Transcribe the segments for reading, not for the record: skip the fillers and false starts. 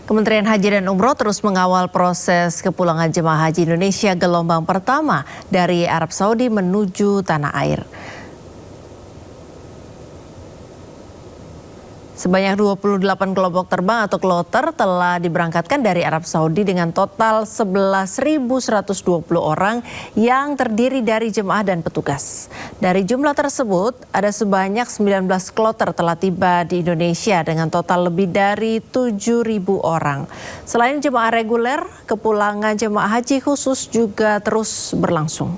Kementerian Haji dan Umroh terus mengawal proses kepulangan jemaah haji Indonesia gelombang pertama dari Arab Saudi menuju tanah air. Sebanyak 28 kelompok terbang atau kloter telah diberangkatkan dari Arab Saudi dengan total 11.120 orang yang terdiri dari jemaah dan petugas. Dari jumlah tersebut, ada sebanyak 19 kloter telah tiba di Indonesia dengan total lebih dari 7.000 orang. Selain jemaah reguler, kepulangan jemaah haji khusus juga terus berlangsung.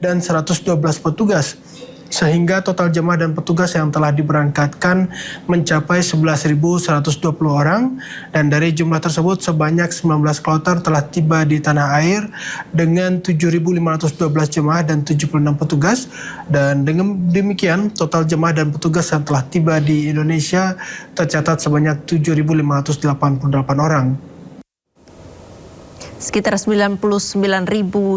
Dan 112 petugas, sehingga total jemaah dan petugas yang telah diberangkatkan mencapai 11.120 orang, dan dari jumlah tersebut sebanyak 19 kloter telah tiba di tanah air dengan 7.512 jemaah dan 76 petugas, dan dengan demikian total jemaah dan petugas yang telah tiba di Indonesia tercatat sebanyak 7.588 orang. Sekitar 99.000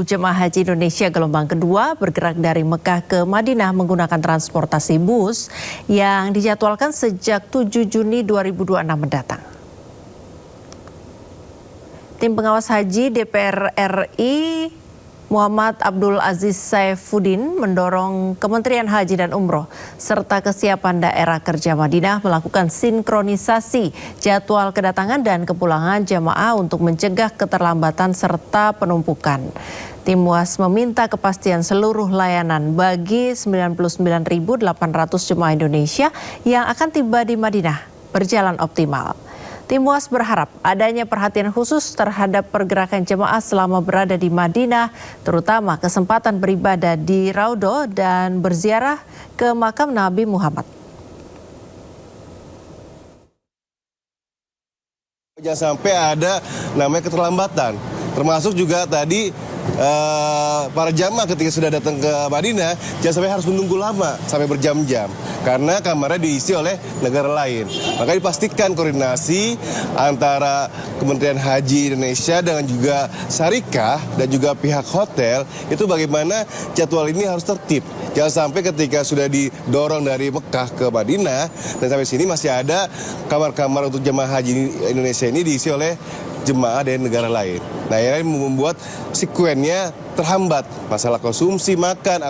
jemaah haji Indonesia gelombang kedua bergerak dari Mekah ke Madinah menggunakan transportasi bus yang dijadwalkan sejak 7 Juni 2026 mendatang. Tim pengawas haji DPR RI Muhammad Abdul Aziz Saifuddin mendorong Kementerian Haji dan Umroh serta kesiapan daerah kerja Madinah melakukan sinkronisasi jadwal kedatangan dan kepulangan jamaah untuk mencegah keterlambatan serta penumpukan. Tim UAS meminta kepastian seluruh layanan bagi 99.800 jemaah Indonesia yang akan tiba di Madinah berjalan optimal. Tim UAS berharap adanya perhatian khusus terhadap pergerakan jemaah selama berada di Madinah, terutama kesempatan beribadah di Raudhah dan berziarah ke makam Nabi Muhammad. Jangan sampai ada namanya keterlambatan, termasuk juga tadi para jamaah ketika sudah datang ke Madinah jangan sampai harus menunggu lama sampai berjam-jam karena kamarnya diisi oleh negara lain. Maka dipastikan koordinasi antara Kementerian Haji Indonesia dengan juga Syarikah dan juga pihak hotel itu bagaimana jadwal ini harus tertib. Jangan sampai ketika sudah didorong dari Mekah ke Madinah dan sampai sini masih ada kamar-kamar untuk jemaah haji Indonesia ini diisi oleh jemaah dari negara lain. Nah, ini membuat sekuennya terhambat. Masalah konsumsi, makan.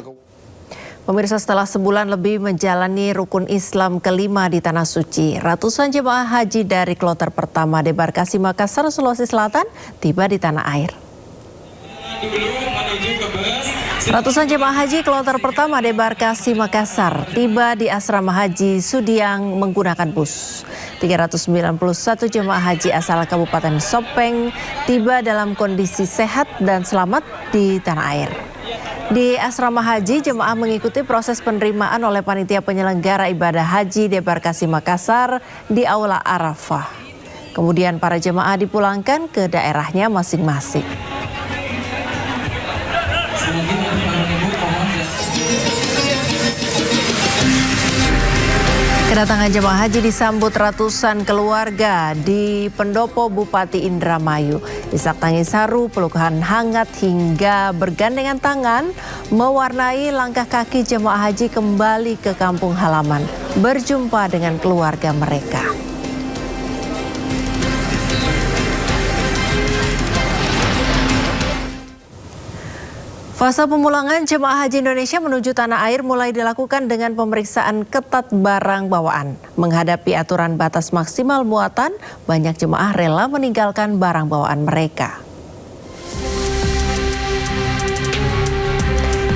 Pemirsa, setelah sebulan lebih menjalani rukun Islam kelima di Tanah Suci, ratusan jemaah haji dari kloter pertama debarkasi Makassar, Sulawesi Selatan tiba di tanah air. Ratusan jemaah haji kloter pertama debarkasi Makassar tiba di asrama haji Sudiang menggunakan bus. 391 jemaah haji asal Kabupaten Sopeng tiba dalam kondisi sehat dan selamat di tanah air. Di asrama haji, jemaah mengikuti proses penerimaan oleh panitia penyelenggara ibadah haji debarkasi Makassar di Aula Arafah. Kemudian para jemaah dipulangkan ke daerahnya masing-masing. Kedatangan jemaah haji disambut ratusan keluarga di pendopo Bupati Indramayu. Isak tangis haru, pelukan hangat hingga bergandengan tangan mewarnai langkah kaki jemaah haji kembali ke kampung halaman, berjumpa dengan keluarga mereka. Fase pemulangan jemaah haji Indonesia menuju tanah air mulai dilakukan dengan pemeriksaan ketat barang bawaan. Menghadapi aturan batas maksimal muatan, banyak jemaah rela meninggalkan barang bawaan mereka.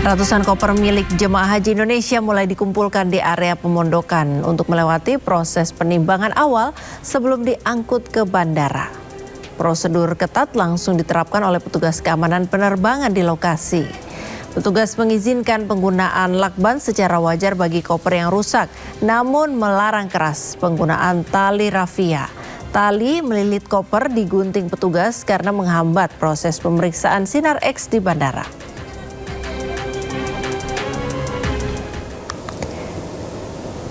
Ratusan koper milik jemaah haji Indonesia mulai dikumpulkan di area pemondokan untuk melewati proses penimbangan awal sebelum diangkut ke bandara. Prosedur ketat langsung diterapkan oleh petugas keamanan penerbangan di lokasi. Petugas mengizinkan penggunaan lakban secara wajar bagi koper yang rusak, namun melarang keras penggunaan tali rafia. Tali melilit koper digunting petugas karena menghambat proses pemeriksaan sinar X di bandara.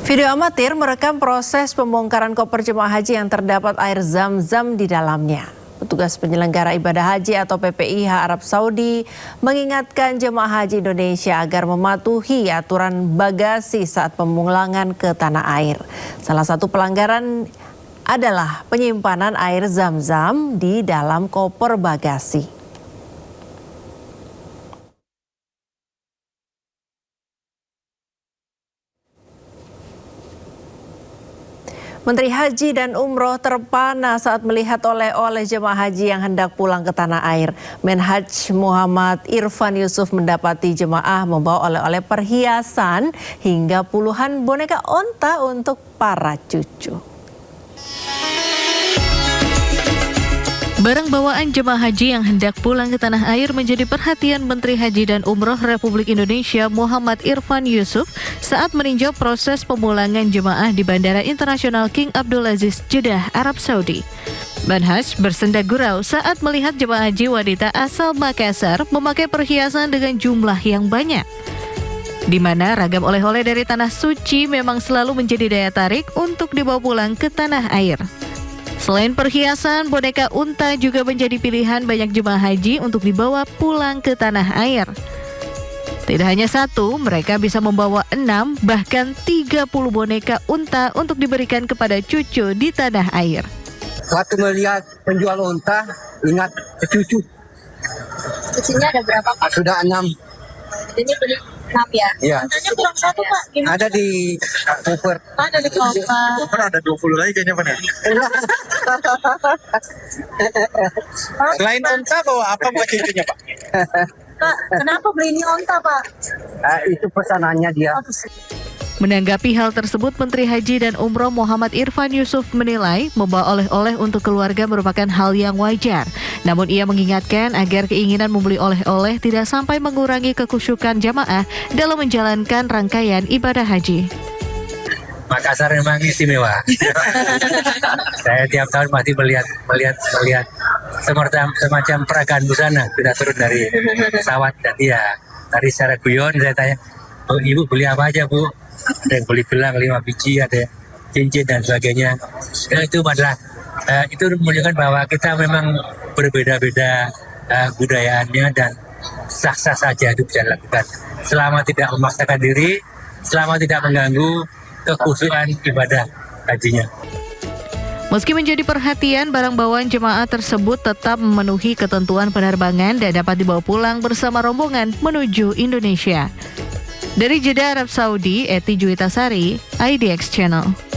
Video amatir merekam proses pembongkaran koper jemaah haji yang terdapat air zam-zam di dalamnya. Petugas penyelenggara ibadah haji atau PPIH Arab Saudi mengingatkan jemaah haji Indonesia agar mematuhi aturan bagasi saat pemulangan ke tanah air. Salah satu pelanggaran adalah penyimpanan air zam-zam di dalam koper bagasi. Menteri Haji dan Umroh terpana saat melihat oleh-oleh jemaah haji yang hendak pulang ke tanah air. Menhaj Muhammad Irfan Yusuf mendapati jemaah membawa oleh-oleh perhiasan hingga puluhan boneka onta untuk para cucu. Barang bawaan jemaah haji yang hendak pulang ke tanah air menjadi perhatian Menteri Haji dan Umroh Republik Indonesia Muhammad Irfan Yusuf saat meninjau proses pemulangan jemaah di Bandara Internasional King Abdul Aziz, Jeddah, Arab Saudi. Menhaj bersenda gurau saat melihat jemaah haji wanita asal Makassar memakai perhiasan dengan jumlah yang banyak. Di mana ragam oleh-oleh dari tanah suci memang selalu menjadi daya tarik untuk dibawa pulang ke tanah air. Selain perhiasan, boneka unta juga menjadi pilihan banyak jemaah haji untuk dibawa pulang ke tanah air. Tidak hanya satu, mereka bisa membawa 6 bahkan 30 boneka unta untuk diberikan kepada cucu di tanah air. Waktu melihat penjual unta, ingat cucu. Cucunya ada berapa, Pak? Sudah 6. Ini beli 6 ya? Iya. Untanya kurang satu, Pak. Gimana? Ada di koper. Ada di koper. Koper ada 20 lagi kayaknya, Pak. Selain unta bawa apa buat cucunya, Pak? Pak, kenapa beli ini onta, Pak? Itu pesanannya dia. Menanggapi hal tersebut, Menteri Haji dan Umroh Muhammad Irfan Yusuf menilai membawa oleh-oleh untuk keluarga merupakan hal yang wajar. Namun ia mengingatkan agar keinginan membeli oleh-oleh tidak sampai mengurangi kekhusyukan jamaah dalam menjalankan rangkaian ibadah haji. Makassar memang istimewa. Saya tiap tahun masih melihat semacam peragaan busana sudah turun dari pesawat, dan tadi secara guyon saya tanya, "Oh, Ibu beli apa aja, Bu?" Ada yang beli gelang 5 biji, ada cincin dan sebagainya. Itu adalah itu menunjukkan bahwa kita memang berbeda-beda budayaannya, dan sah-sah saja itu bisa dilakukan selama tidak memaksakan diri, selama tidak mengganggu kekhusyukan ibadah hajinya. Meski menjadi perhatian, barang bawaan jemaah tersebut tetap memenuhi ketentuan penerbangan dan dapat dibawa pulang bersama rombongan menuju Indonesia. Dari Jeddah, Arab Saudi, Eti Juwitasari, IDX Channel.